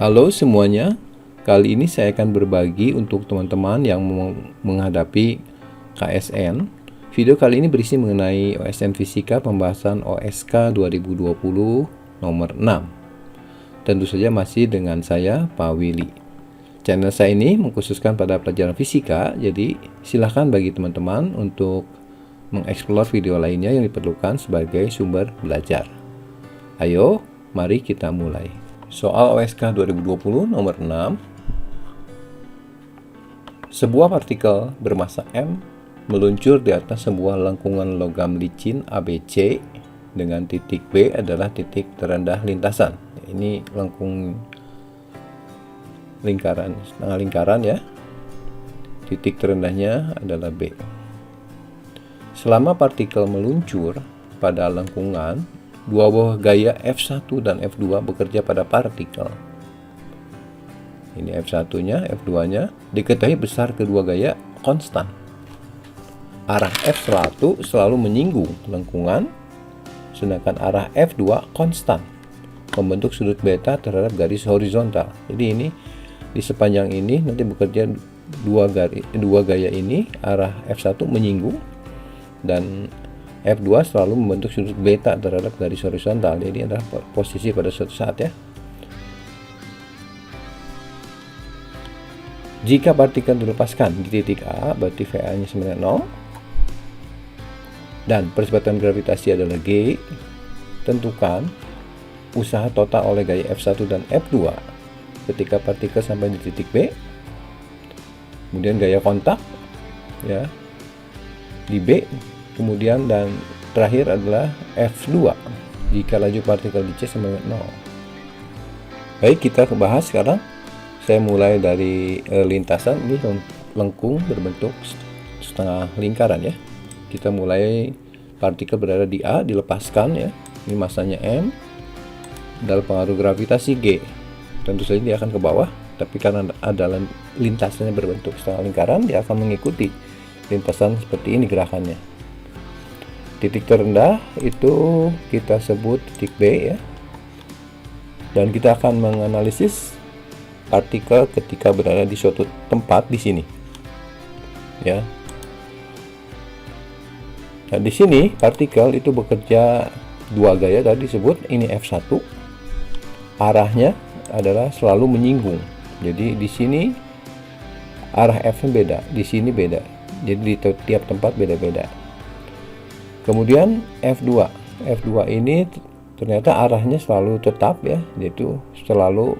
Halo semuanya, kali ini saya akan berbagi untuk teman-teman yang menghadapi KSN. Video kali ini berisi mengenai OSN Fisika pembahasan OSK 2020 nomor 6. Tentu saja masih dengan saya, Pak Willy. Channel saya ini mengkhususkan pada pelajaran fisika, jadi silahkan bagi teman-teman untuk mengeksplor video lainnya yang diperlukan sebagai sumber belajar. Ayo, mari kita mulai. Soal OSK 2020 nomor 6. Sebuah partikel bermassa M meluncur di atas sebuah lengkungan logam licin ABC dengan titik B adalah titik terendah lintasan. Ini setengah lingkaran ya. Titik terendahnya adalah B. Selama partikel meluncur pada lengkungan, dua buah gaya F1 dan F2 bekerja pada partikel. Ini F1-nya, F2-nya. Diketahui besar kedua gaya konstan. Arah F1 selalu menyinggung lengkungan, sedangkan arah F2 konstan, membentuk sudut beta terhadap garis horizontal. Jadi ini di sepanjang ini nanti bekerja dua gaya ini, arah F1 menyinggung dan F2 selalu membentuk sudut beta terhadap garis horizontal. Jadi adalah posisi pada suatu saat ya. Jika partikel dilepaskan di titik A, berarti VA-nya sebenarnya 0. Dan percepatan gravitasi adalah G. Tentukan usaha total oleh gaya F1 dan F2 ketika partikel sampai di titik B. Kemudian gaya kontak ya di B. Kemudian dan terakhir adalah F2 jika laju partikel di C sama dengan 0. Baik, kita bahas sekarang. Saya mulai dari lintasan. Ini lengkung berbentuk setengah lingkaran ya. Kita mulai partikel berada di A, dilepaskan ya. Ini massanya M, dalam pengaruh gravitasi G. Tentu saja dia akan ke bawah, tapi karena ada lintasannya berbentuk setengah lingkaran, dia akan mengikuti lintasan seperti ini gerakannya. Titik terendah itu kita sebut titik B ya. Dan kita akan menganalisis partikel ketika berada di suatu tempat di sini. Ya. Nah, di sini partikel itu bekerja dua gaya tadi disebut, ini F1. Arahnya adalah selalu menyinggung. Jadi di sini arah F-nya beda, di sini beda. Jadi di tiap tempat beda-beda. Kemudian F2 ini ternyata arahnya selalu tetap ya, yaitu selalu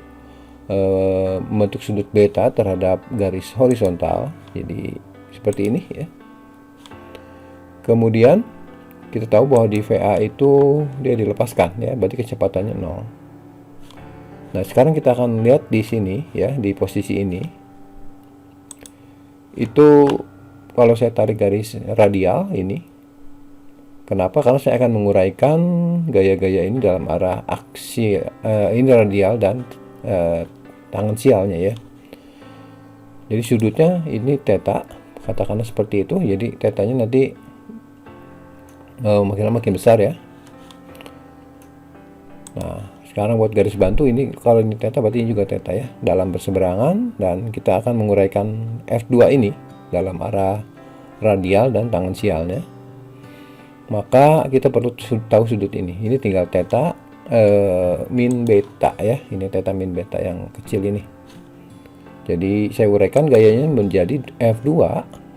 membentuk sudut beta terhadap garis horizontal. Jadi seperti ini ya. Kemudian kita tahu bahwa di VA itu dia dilepaskan ya, berarti kecepatannya 0. Nah, sekarang kita akan lihat di sini ya, di posisi ini. Itu kalau saya tarik garis radial ini. Kenapa? Karena saya akan menguraikan gaya-gaya ini dalam arah aksi ini radial dan tangensialnya ya. Jadi sudutnya ini theta, katakanlah seperti itu. Jadi tetanya nanti makin besar ya. Nah, sekarang buat garis bantu ini, kalau ini theta berarti ini juga theta ya, dalam berseberangan, dan kita akan menguraikan F2 ini dalam arah radial dan tangensialnya. Maka kita perlu tahu sudut ini. Ini tinggal theta min beta ya. Ini theta min beta yang kecil ini. Jadi saya uraikan gayanya menjadi F2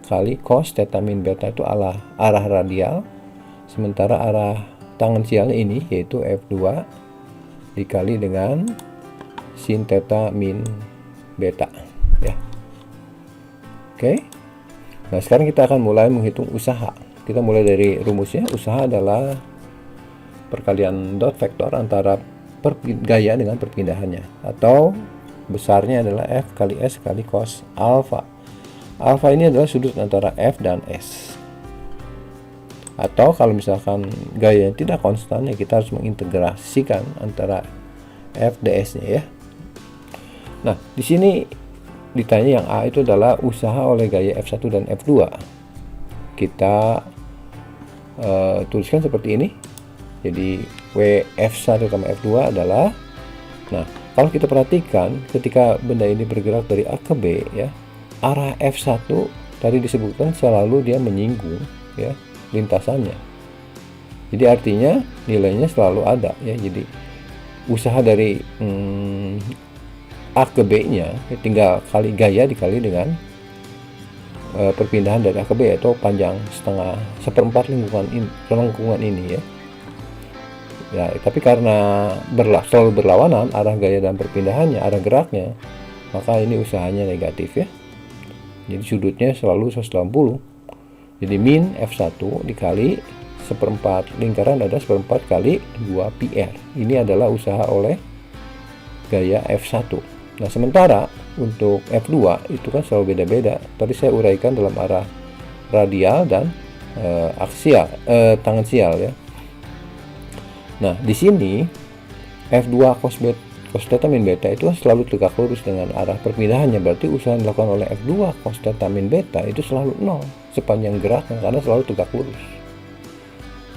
kali cos theta min beta itu arah radial. Sementara arah tangensialnya ini yaitu F2 dikali dengan sin theta min beta ya. Oke. Nah, sekarang kita akan mulai menghitung usaha. Kita mulai dari rumusnya. Usaha adalah perkalian dot vektor antara gaya dengan perpindahannya, atau besarnya adalah F kali S kali cos alfa. Alfa ini adalah sudut antara F dan S. Atau kalau misalkan gayanya tidak konstan, ya kita harus mengintegrasikan antara F ds-nya ya. Nah, di sini ditanya yang A itu adalah usaha oleh gaya F1 dan F2. Kita tuliskan seperti ini. Jadi WF1 sama F2 adalah, nah Kalau kita perhatikan ketika benda ini bergerak dari A ke B ya, arah F1 tadi disebutkan selalu dia menyinggung ya lintasannya. Jadi artinya nilainya selalu ada ya. Jadi usaha dari A ke B-nya ya, tinggal kali gaya dikali dengan perpindahan dari A ke B, atau panjang seperempat lingkungan ini ya. Ya, tapi karena selalu berlawanan arah gaya dan perpindahannya, arah geraknya, maka ini usahanya negatif ya. Jadi sudutnya selalu 180. Jadi min F1 dikali seperempat lingkaran ada seperempat kali 2 PR. Ini adalah usaha oleh gaya F1. Nah, sementara untuk F2 itu kan selalu beda-beda. Tadi saya uraikan dalam arah radial dan aksial, tangan sial ya. Nah, di sini F2 cos theta min beta itu selalu tegak lurus dengan arah perpindahannya. Berarti usaha yang dilakukan oleh F2 cos theta min beta itu selalu 0 sepanjang geraknya, karena selalu tegak lurus.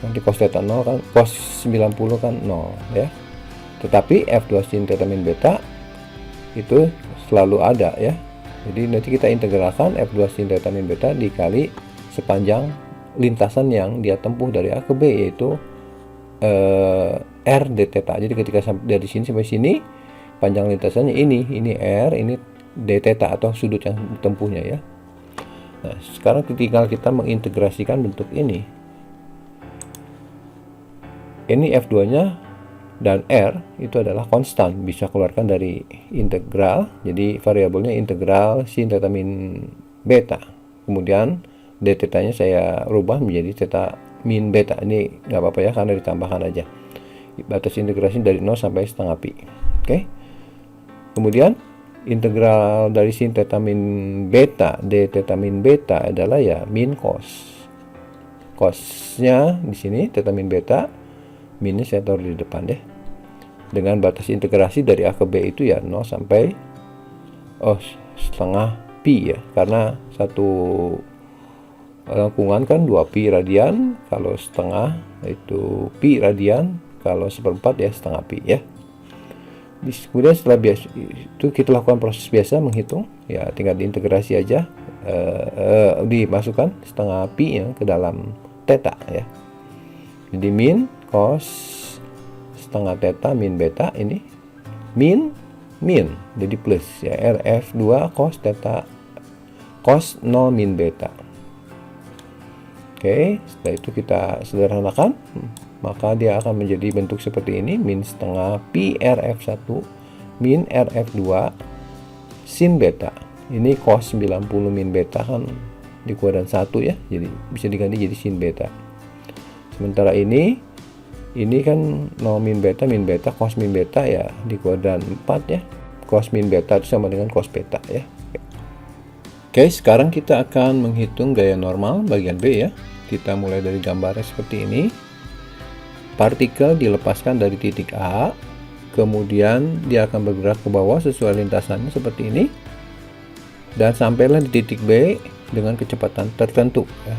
Nanti cos theta 0 kan, cos 90 kan 0 ya. Tetapi F2 sin theta min beta itu selalu ada ya. Jadi nanti kita integralkan F2 sin theta min beta dikali sepanjang lintasan yang dia tempuh dari A ke B, yaitu R d theta. Jadi ketika dari sini sampai sini panjang lintasannya ini R, ini d theta atau sudut yang ditempuhnya ya. Nah, sekarang tinggal kita mengintegrasikan bentuk ini. Ini F2 nya dan R itu adalah konstan, bisa keluarkan dari integral. Jadi variabelnya integral sin theta min beta. Kemudian d theta nya saya rubah menjadi theta min beta. Ini nggak apa-apa ya, karena ditambahkan aja. Batas integrasi dari 0 sampai setengah pi. Oke. Kemudian integral dari sin theta min beta d theta min beta adalah ya min cos. Cosnya di sini theta min beta, minus saya taruh di depan deh. Dengan batas integrasi dari A ke B itu ya 0 sampai setengah pi ya, karena satu lengkungan kan 2 pi radian, kalau setengah itu pi radian, kalau seperempat ya setengah pi ya. Kemudian setelah itu kita lakukan proses biasa menghitung ya, tinggal diintegrasi aja, dimasukkan setengah pi ya ke dalam theta ya. Jadi min cos setengah theta min beta, ini min jadi plus ya, RF2 cos theta cos 0 min beta. Oke, setelah itu kita sederhanakan, maka dia akan menjadi bentuk seperti ini, min setengah pi RF1 min RF2 sin beta. Ini cos 90 min beta kan di kuadran 1 ya, jadi bisa diganti jadi sin beta. Sementara ini kan 0 min beta cos min beta ya di kuadran 4 ya. Cos min beta itu sama dengan cos beta ya. Oke, sekarang kita akan menghitung gaya normal bagian B ya. Kita mulai dari gambarnya seperti ini. Partikel dilepaskan dari titik A, kemudian dia akan bergerak ke bawah sesuai lintasannya seperti ini, dan sampailah di titik B dengan kecepatan tertentu ya.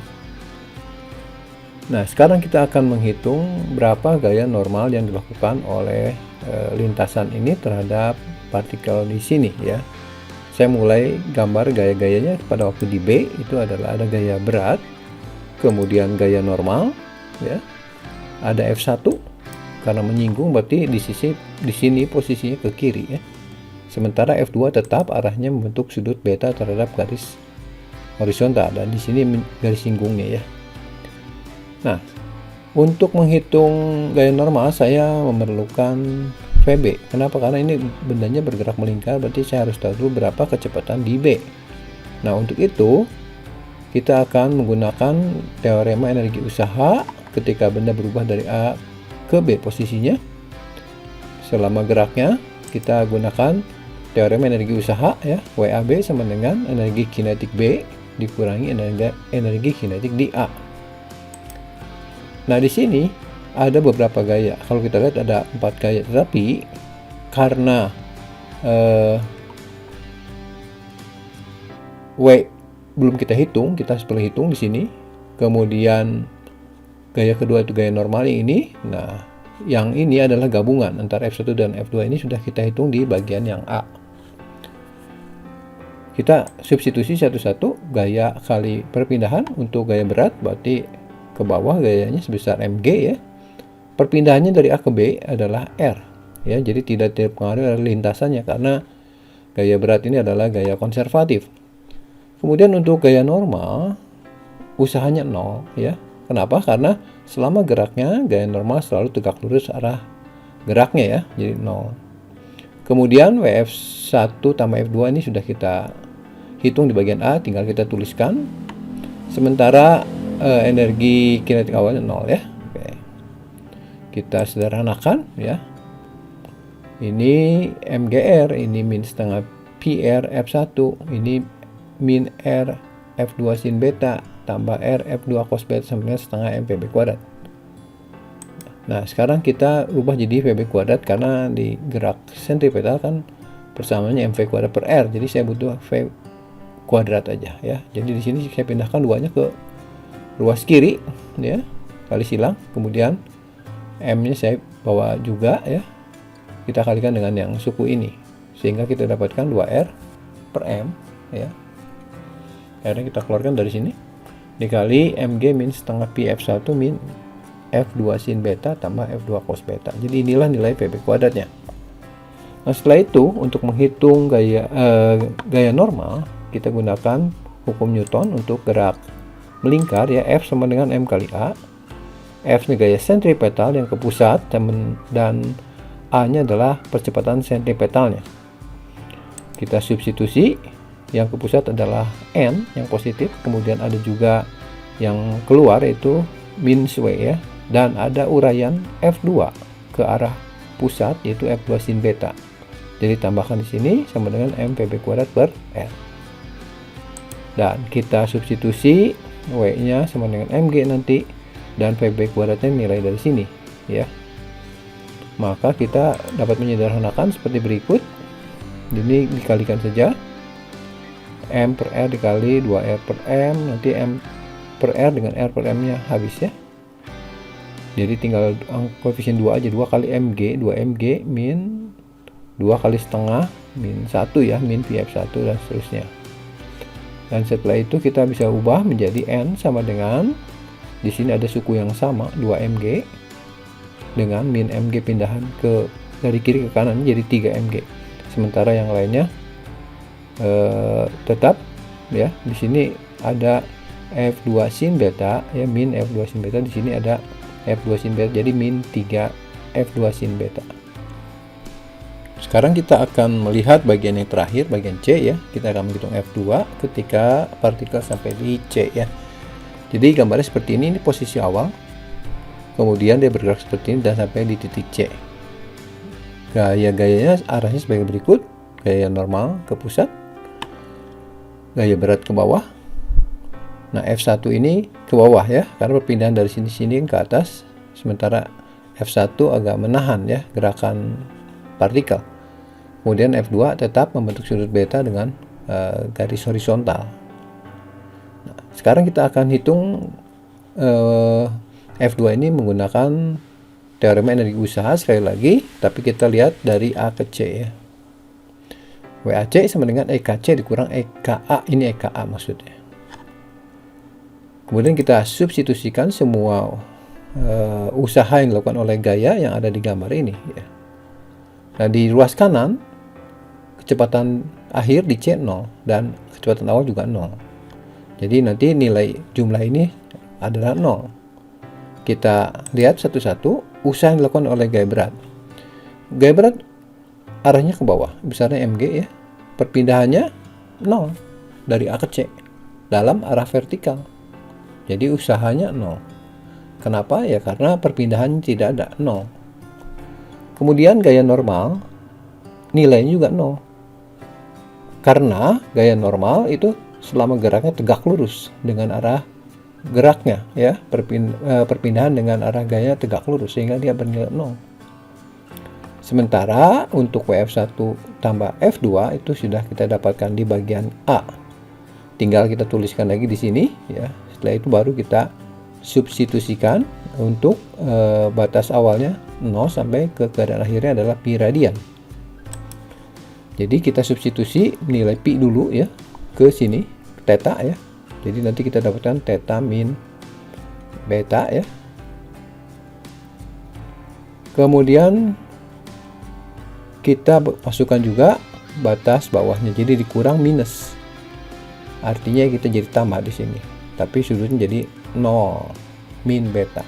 Nah, sekarang kita akan menghitung berapa gaya normal yang dilakukan oleh lintasan ini terhadap partikel di sini ya. Saya mulai gambar gaya-gayanya pada waktu di B itu adalah ada gaya berat, kemudian gaya normal ya. Ada F1 karena menyinggung, berarti di sini posisinya ke kiri ya. Sementara F2 tetap arahnya membentuk sudut beta terhadap garis horizontal, dan di sini garis singgungnya ya. Nah, untuk menghitung gaya normal saya memerlukan VB. Kenapa? Karena ini bendanya bergerak melingkar, berarti saya harus tahu dulu berapa kecepatan di B. Nah, untuk itu kita akan menggunakan teorema energi usaha ketika benda berubah dari A ke B posisinya. Selama geraknya kita gunakan teorema energi usaha ya, WAB sama dengan energi kinetik B dikurangi energi kinetik di A. Nah, di sini ada beberapa gaya. Kalau kita lihat ada 4 gaya, tetapi karena W belum kita hitung, kita perlu hitung di sini. Kemudian gaya kedua itu gaya normal ini. Nah, yang ini adalah gabungan antara F1 dan F2 ini sudah kita hitung di bagian yang A. Kita substitusi satu-satu, gaya kali perpindahan. Untuk gaya berat berarti ke bawah gayanya sebesar mg ya. Perpindahannya dari A ke B adalah R ya, jadi tidak terpengaruh oleh lintasannya karena gaya berat ini adalah gaya konservatif. Kemudian untuk gaya normal usahanya 0 ya. Kenapa? Karena selama geraknya gaya normal selalu tegak lurus arah geraknya ya, jadi 0. Kemudian WF1 tambah F2 ini sudah kita hitung di bagian A, tinggal kita tuliskan. Sementara energi kinetik awalnya 0 ya. Oke. Kita sederhanakan ya. Ini MGR, ini min setengah PR F1, ini min R F2 sin beta tambah R F2 cos beta sama dengan setengah MPB kuadrat. Nah, sekarang kita ubah jadi VB kuadrat karena di gerak sentripetal kan persamaannya MV kuadrat per R. Jadi saya butuh V kuadrat aja ya. Jadi di sini saya pindahkan duanya ke ruas kiri ya, kali silang. Kemudian M-nya saya bawa juga ya. Kita kalikan dengan yang suku ini sehingga kita dapatkan 2R per M ya. R-nya kita keluarkan dari sini dikali mg min setengah pi F1 min F2 sin beta tambah F2 cos beta. Jadi inilah nilai PB kuadratnya. Nah, setelah itu untuk menghitung gaya normal kita gunakan hukum Newton untuk gerak melingkar ya. F sama dengan M kali A. F ini gaya sentripetal yang ke pusat dan A-nya adalah percepatan sentripetalnya. Kita substitusi, yang ke pusat adalah N yang positif, kemudian ada juga yang keluar yaitu min W ya, dan ada uraian F2 ke arah pusat yaitu F2 sin beta. Jadi tambahkan di sini sama dengan MPB kuadrat per R. Dan kita substitusi W-nya sama dengan mg nanti dan PB kuadratnya nilai dari sini ya. Maka kita dapat menyederhanakan seperti berikut. Ini dikalikan saja. M per R dikali 2R per M, nanti M per R dengan R per M nya habis ya. Jadi tinggal koefisien 2 aja, 2 kali mg, 2 mg min 2 kali setengah min 1 ya, min PF1 dan seterusnya. Dan setelah itu kita bisa ubah menjadi N sama dengan, di sini ada suku yang sama 2 mg dengan min mg pindahan ke dari kiri ke kanan jadi 3 mg. Sementara yang lainnya tetap ya, di sini ada F2 sin beta ya, min F2 sin beta, di sini ada F2 sin beta jadi min 3 F2 sin beta. Sekarang kita akan melihat bagian yang terakhir, bagian C ya. Kita akan menghitung F2 ketika partikel sampai di C ya. Jadi gambarnya seperti ini posisi awal. Kemudian dia bergerak seperti ini dan sampai di titik C. Gaya-gayanya arahnya sebagai berikut. Gaya normal ke pusat, gaya berat ke bawah. Nah, F1 ini ke bawah ya, karena perpindahan dari sini ke atas, sementara F1 agak menahan ya gerakan partikel. Kemudian F2 tetap membentuk sudut beta dengan garis horizontal. Nah, sekarang kita akan hitung F2 ini menggunakan teorema energi usaha sekali lagi, tapi kita lihat dari A ke C ya. WAC sama dengan EKC dikurang EKA, ini EKA maksudnya. Kemudian kita substitusikan semua usaha yang dilakukan oleh gaya yang ada di gambar ini ya. Nah, di ruas kanan kecepatan akhir di C 0 dan kecepatan awal juga 0. Jadi nanti nilai jumlah ini adalah 0. Kita lihat satu-satu usaha yang dilakukan oleh gaya berat. Gaya berat arahnya ke bawah, besarnya mg ya. Perpindahannya 0 dari A ke C dalam arah vertikal. Jadi usahanya 0. Kenapa? Ya karena perpindahan tidak ada, 0. Kemudian gaya normal nilainya juga 0. Karena gaya normal itu selama geraknya tegak lurus dengan arah geraknya ya, perpindahan dengan arah gaya tegak lurus sehingga dia bernilai 0. Sementara untuk WF1 tambah F2 itu sudah kita dapatkan di bagian A. Tinggal kita tuliskan lagi di sini ya. Setelah itu baru kita substitusikan untuk batas awalnya 0 sampai ke keadaan akhirnya adalah pi radian. Jadi kita substitusi nilai pi dulu ya ke sini, theta ya. Jadi nanti kita dapatkan theta min beta ya. Kemudian kita masukkan juga batas bawahnya, jadi dikurang minus. Artinya kita jadi tambah di sini. Tapi sudutnya jadi 0 min beta.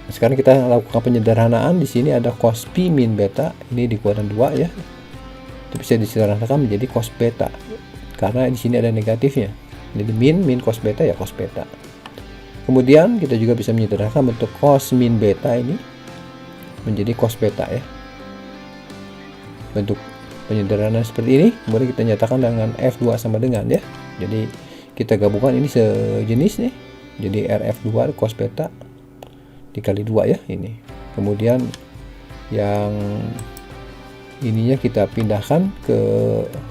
Nah, sekarang kita lakukan penyederhanaan. Di sini ada cos pi min beta, ini dikurangi 2 ya. Itu bisa disederhanakan menjadi cos beta. Karena di sini ada negatifnya. Jadi min cos beta ya cos beta. Kemudian kita juga bisa menyederhanakan bentuk cos min beta ini menjadi cos beta ya. Bentuk penyederhanaan seperti ini kemudian kita nyatakan dengan F2 sama dengan ya. Jadi kita gabungkan ini sejenis nih. Jadi RF2 cos beta dikali 2 ya ini. Kemudian yang ininya kita pindahkan ke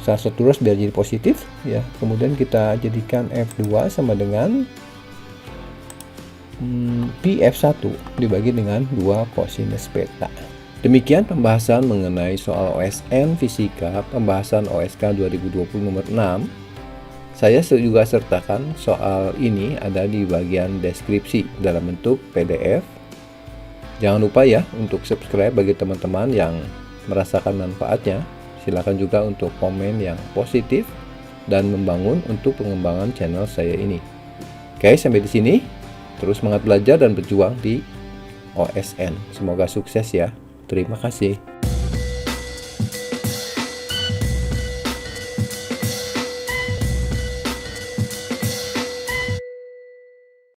salah satu ruas biar jadi positif ya. Kemudian kita jadikan F2 sama dengan pi F1 dibagi dengan 2 kosinus beta. Demikian pembahasan mengenai soal OSN Fisika, pembahasan OSK 2020 nomor 6. Saya juga sertakan soal ini ada di bagian deskripsi dalam bentuk PDF. Jangan lupa ya untuk subscribe bagi teman-teman yang merasakan manfaatnya. Silakan juga untuk komen yang positif dan membangun untuk pengembangan channel saya ini. Oke, sampai di sini. Terus semangat belajar dan berjuang di OSN. Semoga sukses ya. Terima kasih.